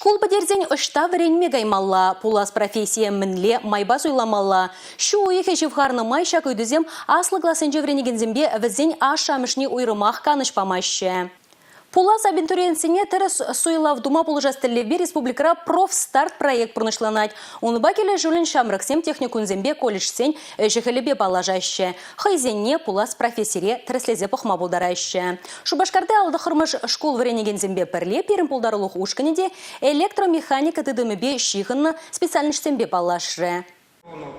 Школ бадерден ұшта варенме гаймалла, пулас профессия мінле майбас ойламалла. Шу ойығы жевхарны майша көйдізем аслы классенже вренегензембе візен ашамышни ойрымақ канышпамашы. Пулас абитуриентсене терес суйлав дума полужастыллевбе республикара профстарт проект пұрнышланать. Оныба келе жүлін шамрықсем техникунзембе колледжсен жехелебе балажашы. Хайзенне пулас профессире тереслезе пұхма болдарашы. Шубашкарда алды қырмыш школ вренегензембе пірле перім пулдарылық ушканеде электромеханика тыдымыбе шихынны специальностьсембе балашы.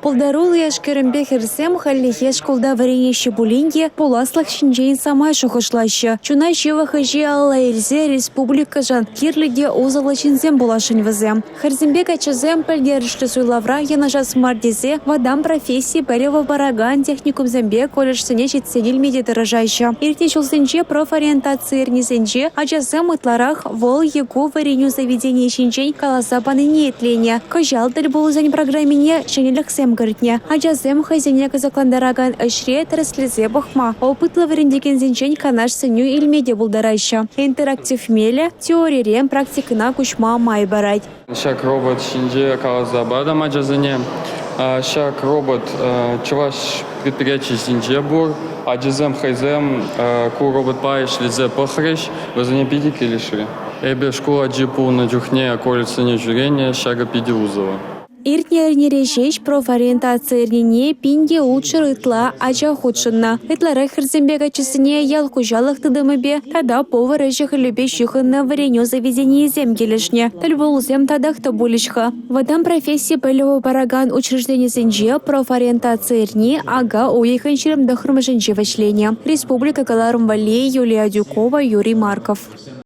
Полдарул яшкерімбе херсем халлихе школда варенеші булинге поласлық шинжейін самай шухышлашы. Чуна жева хажи алла эльзе республика жан кирліге озалы чинзем булашын візем. Херзембе качазем пәлгерішті суйлавра янажас мардезе вадам профессии бәрева бараган техникум зембе колледжсене жетсенел медидаражайшы. Ирте чулсенче профориентация эрнесенче ачазем ытларах вол егу вареню заведение шинжейн каласа паныне етлене. Кажалтыль булузань программине Лексем говоритне, аджазем хазине казакландараган ашре тереслезе бахма. Опытлы варендеген зенчень канаш сеню илмеде булдарайша. Интерактив меле, теория практикына кучма май барать. Шак робот шинже калазабада маджазане. Шак робот чуваш предприятие шинже бур. Аджазем хайзем ку робот паиш лизе пахреш. Вазане пидики лиши. Эбе школа джипу на джухне колледжсене жюрение шага пидиузова. Иртне режеш профориентация эрнене пинге учыр ытла ача худшынна. Ытлары херзембега чесіне ял хужалық тыдымыбе, тада повар әжіғі любе шықынна вареню заведение земгелешне. Тіл болузем тадақта булишха. Вадам профессии пэлево бараган учреждение зенже профориентация эрне ага уехын шерім дохрмышын живочление. Республика Каларым Валей, Юлия Дюкова, Юрий Марков.